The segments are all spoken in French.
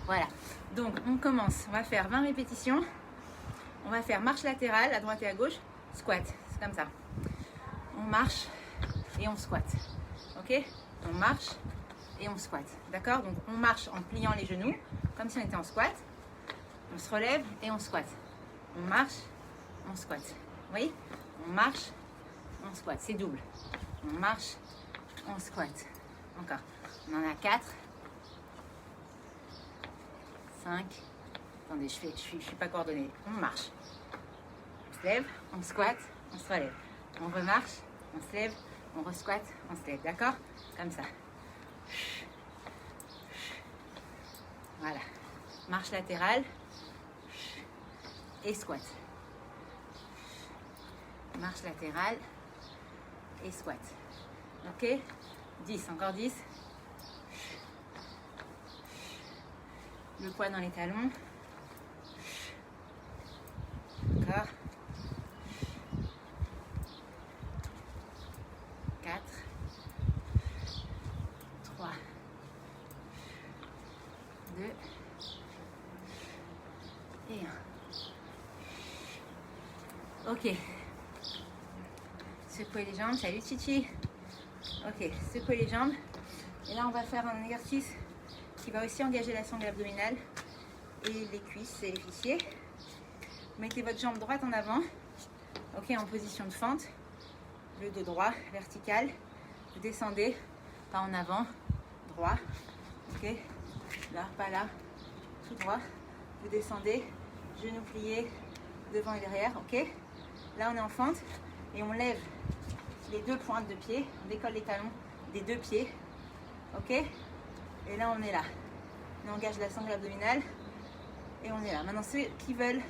Voilà. Donc, on commence. On va faire 20 répétitions. On va faire marche latérale à droite et à gauche. Squat. C'est comme ça. On marche et on squatte. Ok? On marche et on squatte. D'accord? Donc, on marche en pliant les genoux, comme si on était en squat. On se relève et on squatte. On marche, on squatte. Oui? On marche, on squatte. C'est double. On marche, on squatte. Encore. On en a 4. 5. Attendez, je suis pas coordonnée. On marche. On se lève, on squatte, on se relève. On remarche, on se lève, on resquatte, on se lève. D'accord? Comme ça. Voilà. Marche latérale et squat. Marche latérale et squat. Ok? 10, encore 10. Le poids dans les talons. Encore. 4. 3. 2. Et 1. Ok. Secouez les jambes. Salut Chichi. Ok. Secouez les jambes. Et là, on va faire un exercice qui va aussi engager la sangle abdominale et les cuisses et les fessiers. Mettez votre jambe droite en avant, ok, en position de fente, le dos droit, vertical. Vous descendez, pas en avant, droit, ok, là, pas là, tout droit. Vous descendez, genoux pliés, devant et derrière, ok. Là, on est en fente et on lève les deux pointes de pied, on décolle les talons des deux pieds, ok. Et là, on est là. On engage la sangle abdominale et on est là. Maintenant, ceux qui veulent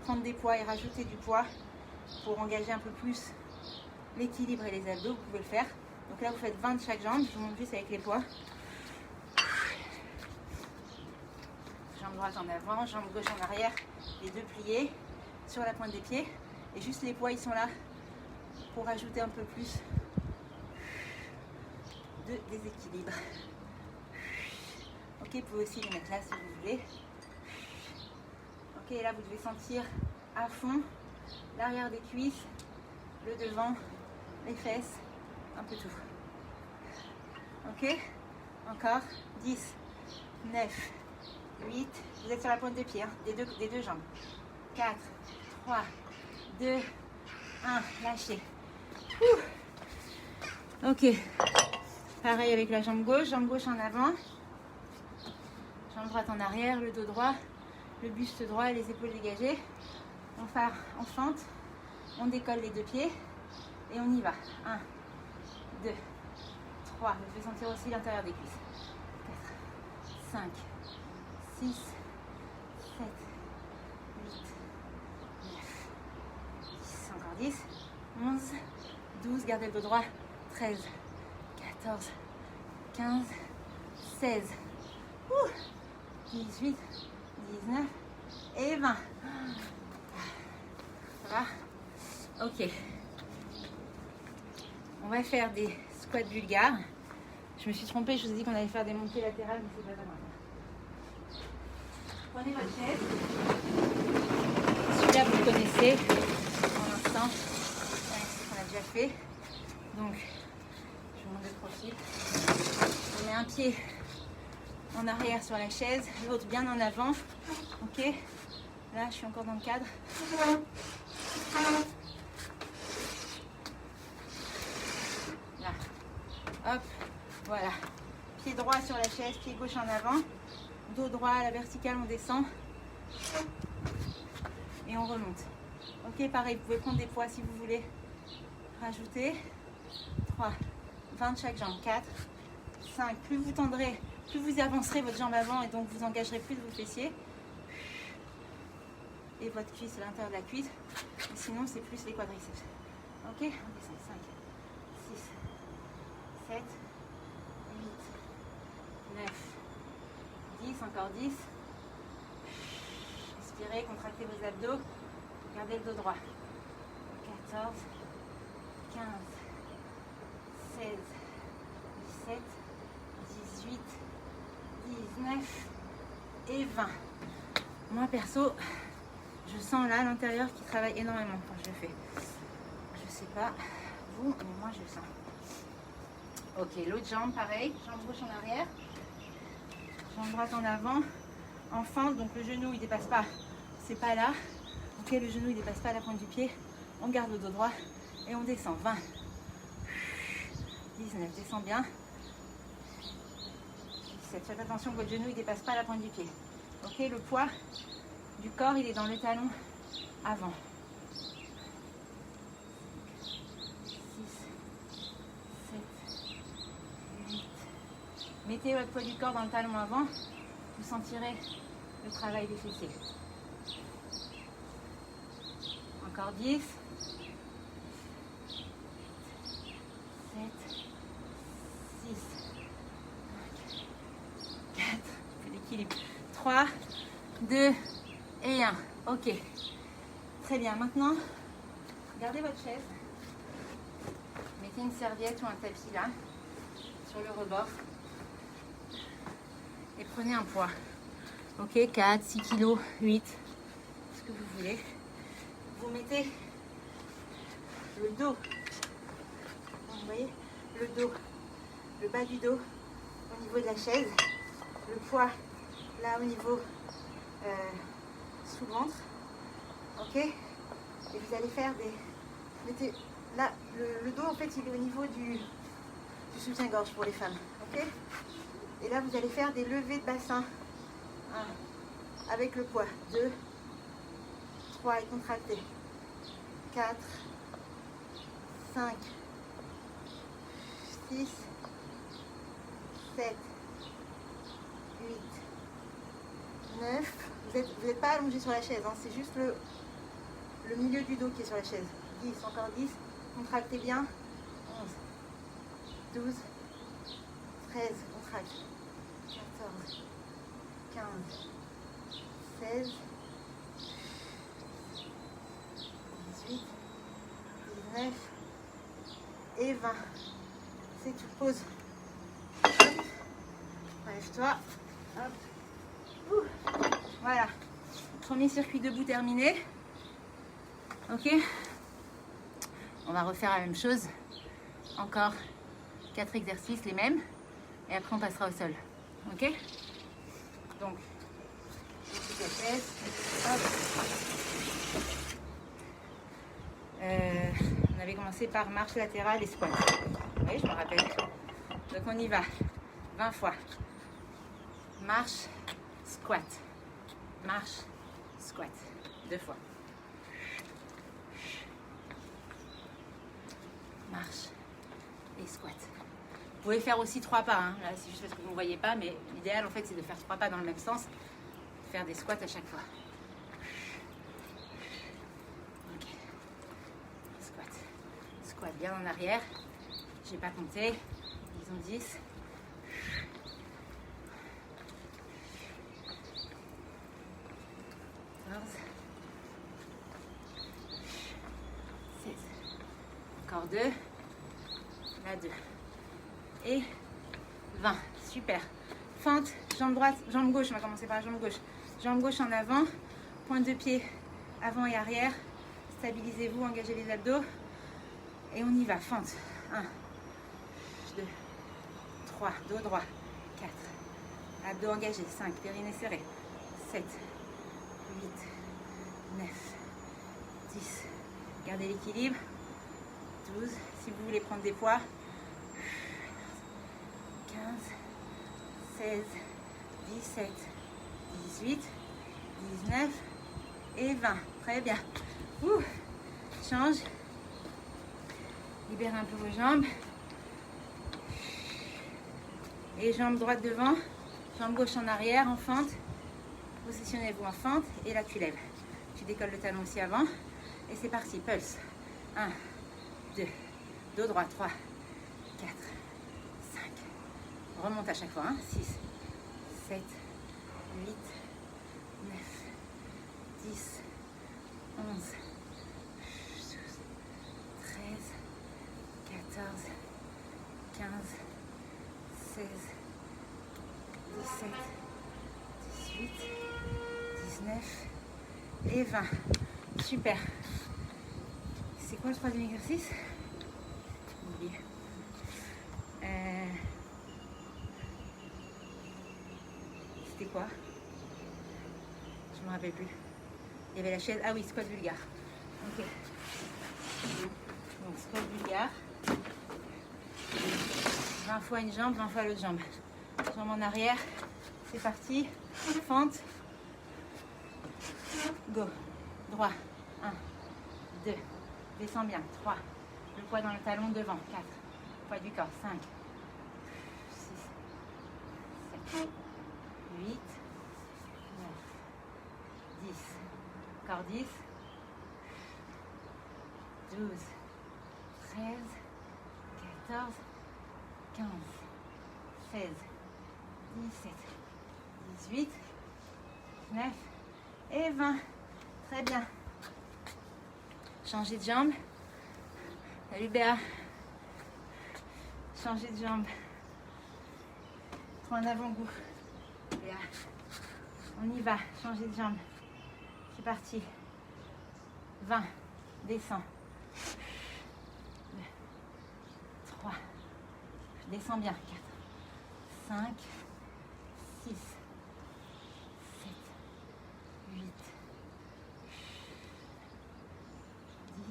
prendre des poids et rajouter du poids pour engager un peu plus l'équilibre et les abdos, vous pouvez le faire. Donc là, vous faites 20 de chaque jambe. Je vous montre juste avec les poids. Jambe droite en avant, jambe gauche en arrière, les deux pliés sur la pointe des pieds. Et juste les poids, ils sont là pour rajouter un peu plus de déséquilibre. Ok, vous pouvez aussi les mettre là si vous voulez. Ok, là vous devez sentir à fond l'arrière des cuisses, le devant, les fesses, un peu tout. Ok, encore 10, 9, 8, vous êtes sur la pointe des pieds, hein, des deux jambes. 4, 3, 2, 1, lâchez. Ok, pareil avec la jambe gauche en avant. Jambe droite en arrière, le dos droit, le buste droit et les épaules dégagées. On part en fente, on décolle les deux pieds et on y va. 1, 2, 3. Vous devez sentir aussi l'intérieur des cuisses. 4, 5, 6, 7, 8, 9, 10, encore 10, 11, 12, gardez le dos droit, 13, 14, 15, 16. 18, 19 et 20. Ça va? Ok. On va faire des squats bulgares. Je me suis trompée, je vous ai dit qu'on allait faire des montées latérales, mais c'est pas grave. Prenez votre chaise. Celui-là, vous le connaissez. Pour l'instant, c'est ce qu'on a déjà fait. Donc, je vous montre le profil. On met un pied en arrière sur la chaise, l'autre bien en avant. Ok, là je suis encore dans le cadre. Là, hop, voilà. Pied droit sur la chaise, pied gauche en avant. Dos droit à la verticale, on descend. Et on remonte. Ok, pareil, vous pouvez prendre des poids si vous voulez. Rajouter. 3, 20 de chaque jambe. 4, 5, plus vous tendrez, plus vous avancerez votre jambe avant et donc vous engagerez plus de vos fessiers. Et votre cuisse à l'intérieur de la cuisse. Et sinon, c'est plus les quadriceps. Ok, on descend. 5, 6, 7, 8, 9, 10, encore 10. Respirez, contractez vos abdos. Gardez le dos droit. 14, 15, 16, 17, 18, 19, et 20. Moi perso, je sens là l'intérieur qui travaille énormément quand je le fais. Je sais pas vous, mais moi je sens. Ok, l'autre jambe pareil, jambe gauche en arrière, jambe droite en avant, en fente, donc le genou il dépasse pas, c'est pas là. Ok, le genou il dépasse pas la pointe du pied. On garde le dos droit et on descend. 20, 19, descend bien. 17, faites attention que votre genou il dépasse pas la pointe du pied. Ok, le poids du corps il est dans le talon avant. 6, 7, 8. Mettez votre poids du corps dans le talon avant, vous sentirez le travail des fessiers. Encore 10, 7, 6, 4, c'est l'équilibre. 3, 2 et 1. Ok. Très bien. Maintenant, gardez votre chaise. Mettez une serviette ou un tapis là, sur le rebord. Et prenez un poids. Ok, 4, 6 kg, 8, ce que vous voulez. Vous mettez le dos. Vous voyez, le dos, le bas du dos au niveau de la chaise. Le poids là au niveau sous le ventre, ok, et vous allez faire des, mettez là le dos en fait il est au niveau du soutien-gorge pour les femmes, ok, et là vous allez faire des levées de bassin. 1 avec le poids, 2, 3 et contracté, 4, 5, 6, 7, 8, 9, vous n'êtes pas allongé sur la chaise, hein, c'est juste le milieu du dos qui est sur la chaise. 10, encore 10, contractez bien. 11, 12, 13, contracte. 14, 15, 16, 18, 19 et 20. C'est tout, pause. Lève-toi. Hop. Voilà, premier circuit debout terminé. Ok, on va refaire la même chose, encore 4 exercices les mêmes et après on passera au sol. Ok, donc la chaise, on avait commencé par marche latérale et squat. Oui, je me rappelle. Donc on y va 20 fois. Marche, squat. Marche, squat. 2 fois. Marche et squat. Vous pouvez faire aussi 3 pas. Hein. Là, c'est juste parce que vous ne voyez pas, mais l'idéal, en fait, c'est de faire 3 pas dans le même sens. Faire des squats à chaque fois. Ok. Squat. Squat bien en arrière. J'ai pas compté. Disons 10. 14, 16, encore 2, là 2, et 20, super. Fente, jambe droite, jambe gauche, on va commencer par la jambe gauche. Jambe gauche en avant, pointe de pied avant et arrière, stabilisez-vous, engagez les abdos, et on y va, fente. 1, 2, 3, dos droit, 4, abdos engagés, 5, périnée serré, 7, 8, 9, 10, gardez l'équilibre, 12, si vous voulez prendre des poids, 15, 16, 17, 18, 19 et 20, très bien. Ouh. Change, libérez un peu vos jambes, et jambe droite devant, jambe gauche en arrière, en fente. Positionnez-vous en fente et là tu lèves. Tu décolles le talon aussi avant. Et c'est parti, pulse. 1, 2, dos droit, 3, 4, 5. Remonte à chaque fois. 6, 7, 8, 9, 10, 11, 12, 13, 14, 15, 16, 17, 18. 18, 19 et 20. Super. C'est quoi le troisième exercice? J'ai oublié. C'était quoi? Je me rappelle plus. Il y avait la chaise. Ah oui, squat vulgaire. Ok. Donc squat vulgaire. 20 fois une jambe, 20 fois l'autre jambe. Jambe en arrière. C'est parti. Fente. Go. Droit. 1, 2. Descends bien. 3. Le poids dans le talon devant. 4. Poids du corps. 5. 6. 7. 8. 9. 10. Encore 10. 12. 13. 14. 15. 16. 17. 18. 19. Et 20. Très bien. Changer de jambe. Salut Béa. Changer de jambe. Prends un avant-goût. Béa. On y va. Changer de jambe. C'est parti. 20. Descends. 2. 3. Descends bien. 4. 5. 6. 7. 8. 10,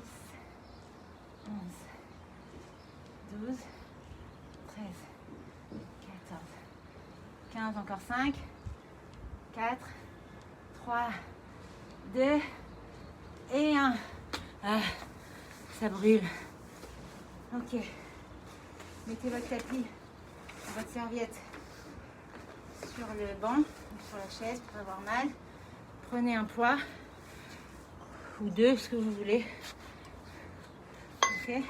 11, 12, 13, 14, 15, encore 5, 4, 3, 2 et 1. Ah, ça brûle. Ok. Mettez votre tapis, votre serviette sur le banc, sur la chaise pour avoir mal. Prenez un poids ou deux, ce que vous voulez. Ok.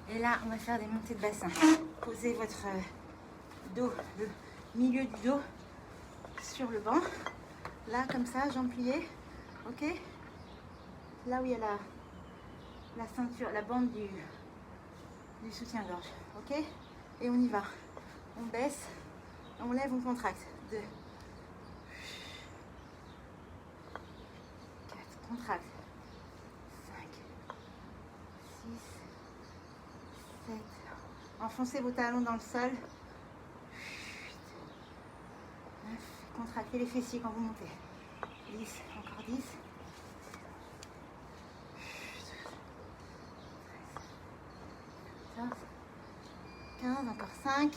Et là, on va faire des montées de bassin. Posez votre dos, le milieu du dos sur le banc. Là, comme ça, jambes pliées. Ok. Là où il y a la ceinture, la bande du soutien-gorge. Ok. Et on y va. On baisse, on lève, on contracte. 2. 4. Contracte. 5. 6. 7. Enfoncez vos talons dans le sol. 8. 9. Contractez les fessiers quand vous montez. 10. Encore 10. 13. 15. Encore 5.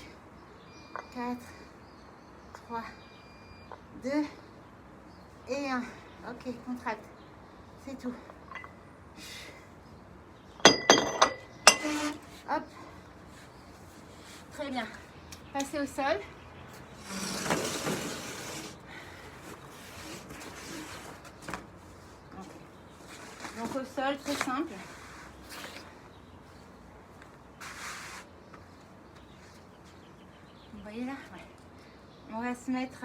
4. 3. 2. Et 1. Ok, contracte. C'est tout. Hop. Très bien. Passez au sol. Donc au sol, très simple. Vous voyez là? Ouais. On va se mettre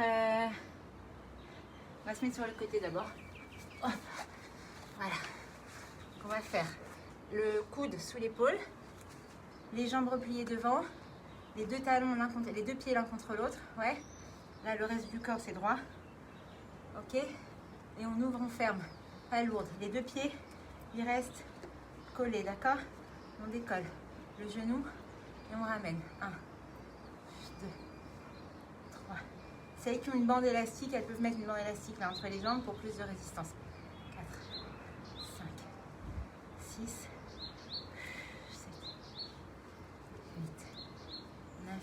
sur le côté d'abord. Voilà. Donc on va faire le coude sous l'épaule, les jambes repliées devant, les deux talons les deux pieds l'un contre l'autre. Ouais. Là le reste du corps c'est droit. Ok. Et on ouvre, on ferme. Pas lourde. Les deux pieds, ils restent collés, d'accord? On décolle le genou et on ramène. 1, 2, 3. Celles qui ont une bande élastique, elles peuvent mettre une bande élastique là entre les jambes pour plus de résistance. 4, 5, 6, 7, 8, 9,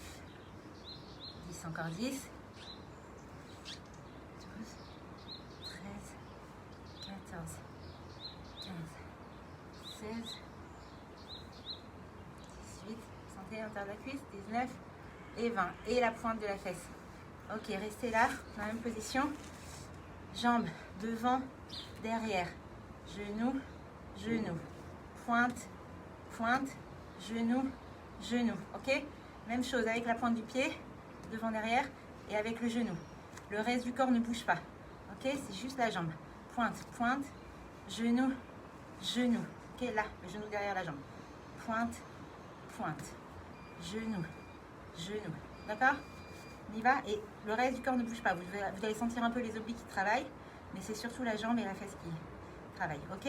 10, encore 10, 12, 13, 14, 15, 16, 18, sentez l'intérieur de la cuisse, 19 et 20. Et la pointe de la fesse. Ok, restez là, dans la même position. Jambes devant, derrière. Genou, genou. Pointe, pointe, genou, genou. Ok? Même chose avec la pointe du pied, devant, derrière, et avec le genou. Le reste du corps ne bouge pas. Ok? C'est juste la jambe. Pointe, pointe, genou, genou. Ok? Là, le genou derrière la jambe. Pointe, pointe, genou, genou. D'accord? On y va. Et le reste du corps ne bouge pas. Vous allez sentir un peu les obliques qui travaillent, mais c'est surtout la jambe et la fesse qui travaillent. Ok?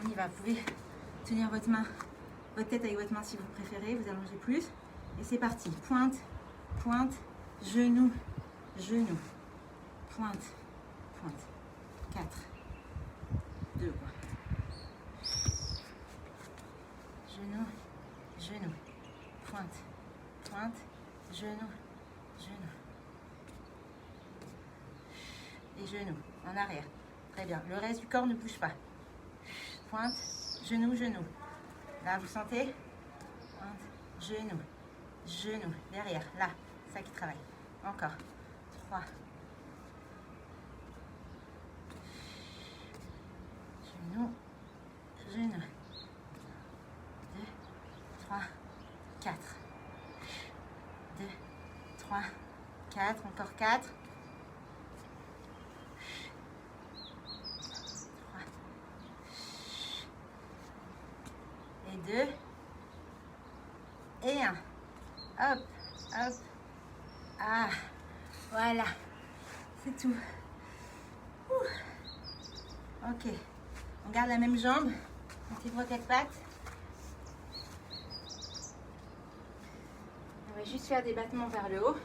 On y va. Vous pouvez tenir votre main, votre tête avec votre main si vous préférez. Vous allongez plus. Et c'est parti. Pointe, pointe, genou, genou. Pointe, pointe. 4, 2, genou, genou, pointe, pointe, genou, genou. Et genou, en arrière. Très bien. Le reste du corps ne bouge pas. Pointe, genou, genou. Là, vous sentez? Pointe, genou, genou. Derrière, là, ça qui travaille. Encore. 3. Genou, genou. 2, 3, 4. 2, 3, 4. Encore 4. 3. Et 2. Et 1. Hop, hop. Ah, voilà. C'est tout. Ouh. Ok. On garde la même jambe. Mettez vos 4 pattes. On va juste faire des battements vers le haut.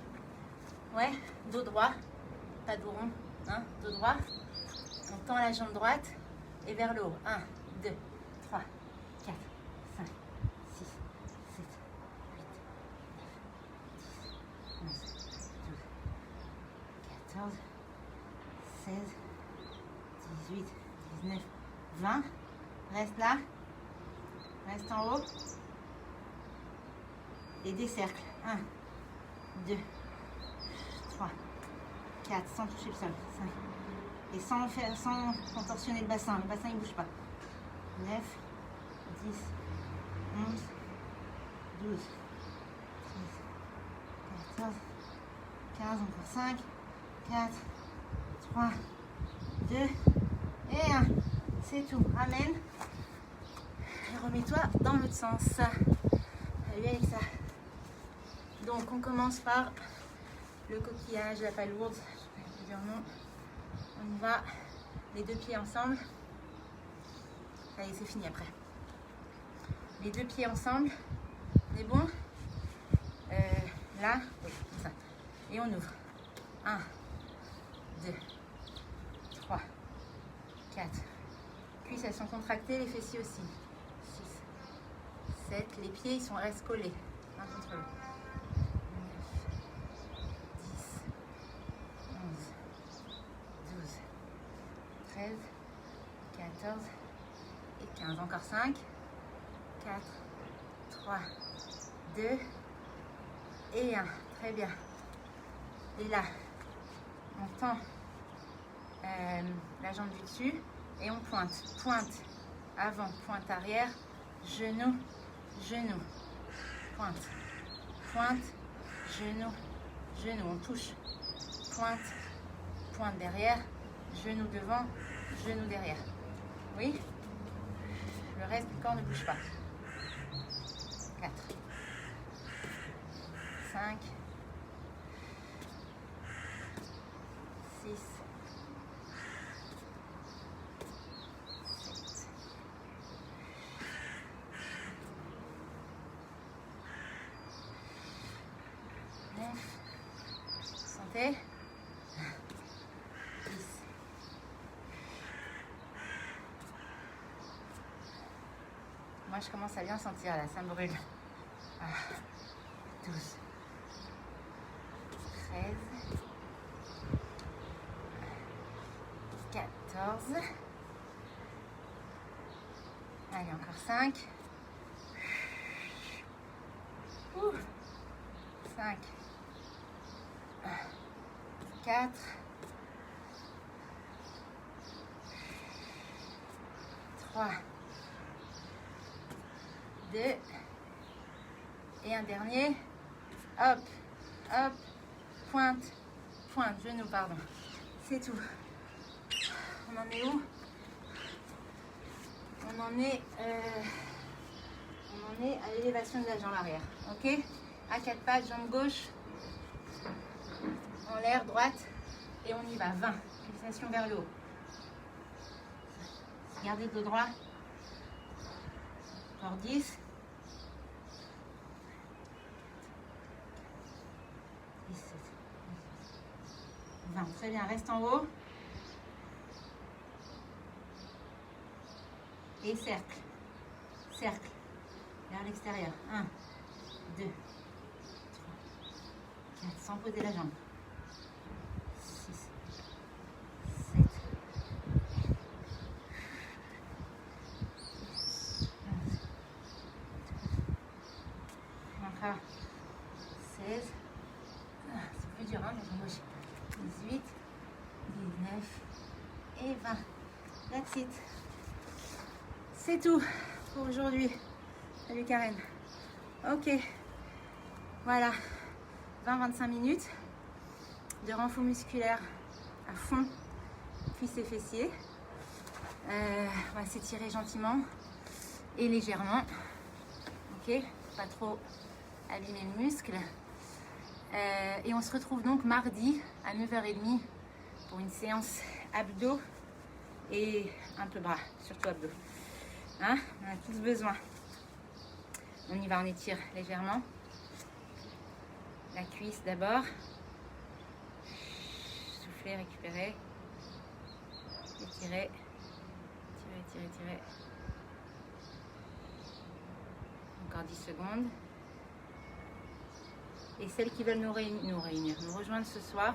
Ouais, dos droit. Pas dos rond. Hein, dos droit. On tend la jambe droite et vers le haut. 1, 2, 3, 4, 5, 6, 7, 8, 9, 10, 11, 12, 14, 16, 18, 19, 20. Reste là. Reste en haut. Et des cercles. 1, 2, 3, 4, sans toucher le sol. 5. Et sans contorsionner le bassin. Le bassin, il ne bouge pas. 9, 10, 11, 12, 13, 14, 15, encore 5, 4, 3, 2 et 1. C'est tout. Ramène. Et remets-toi dans l'autre sens. Allez avec ça. Donc on commence par le coquillage, la palourde. Je vais plusieurs noms. On y va. Les deux pieds ensemble. Allez, c'est fini après. Les deux pieds ensemble. On est bon? Là, oui, comme ça. Et on ouvre. 1, 2, 3, 4. Cuisses, elles sont contractées, les fessiers aussi. 6, 7. Les pieds, ils restent collés. Un contre l'autre. 9, 10, 11, 12, 13, 14 et 15. Encore 5, 4, 3, 2 et 1. Très bien. Et là, on tend la jambe du dessus et on pointe. Pointe avant, pointe arrière, genou, genou. Pointe, pointe, genou, genou. On touche. Pointe, pointe derrière, genou devant, genou derrière. Oui? Le reste du corps ne bouge pas. 4, 5, 6, 7, 9, santé, 10. Moi je commence à bien sentir là, ça me brûle. 12, 13, 14. Allez, encore 5. 5, 4, 3, 2 et un dernier. Hop, hop, pointe, pointe, genou, pardon. C'est tout. On en est où? On en est à l'élévation de la jambe arrière. Ok? À 4 pattes, jambe gauche. en l'air, droite, et on y va. 20, pulsation vers le haut. Gardez le dos droit. Encore 10. 17. 20. Très bien, reste en haut. Et cercle. Cercle. Vers l'extérieur. 1, 2, 3, 4. Sans poser la jambe. 6, 7. Encore 16. C'est plus dur, hein, la jambe gauche. 18, 19 et 20. That's it. C'est tout pour aujourd'hui. Salut Karen. Ok. Voilà. 20-25 minutes de renfort musculaire à fond, cuisses et fessiers. On va s'étirer gentiment et légèrement. Ok. Pas trop abîmer le muscle. Et on se retrouve donc mardi à 9h30 pour une séance abdos et un peu bras, surtout abdos. Hein, on a tous besoin. On y va, on étire légèrement. La cuisse d'abord. Soufflez, récupérez. Étirez. Étirez. Encore 10 secondes. Et celles qui veulent nous rejoindre ce soir,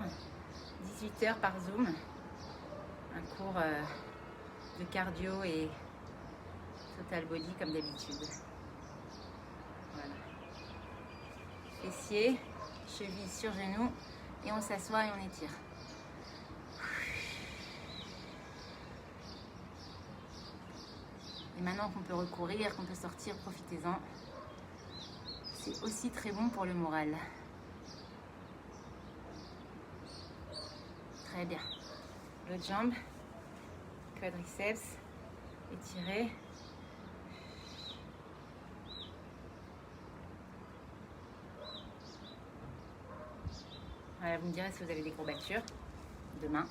18h par Zoom. Un cours de cardio et total body comme d'habitude. Voilà. Fessiers, cheville sur genou et on s'assoit et on étire. Et maintenant qu'on peut recourir, qu'on peut sortir, profitez-en. C'est aussi très bon pour le moral. Très bien. L'autre jambe, quadriceps, étirez. Voilà, vous me direz si vous avez des courbatures demain.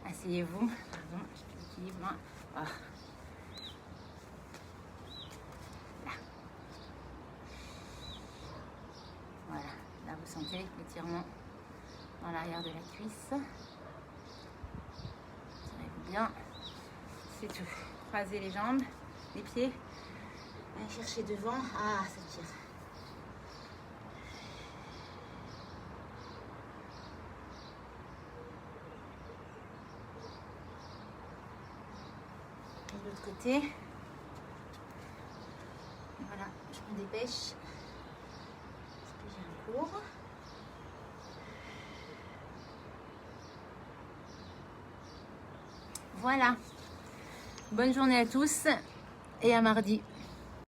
Asseyez-vous. Pardon, je l'équilibre. Oh. Là. Voilà, là vous sentez l'étirement dans l'arrière de la cuisse. Tirez-vous bien. C'est tout. Croisez les jambes, les pieds. Allez chercher devant. Ah, ça tire. Et de l'autre côté. Voilà, je me dépêche. Parce que j'ai un cours. Voilà. Bonne journée à tous et à mardi.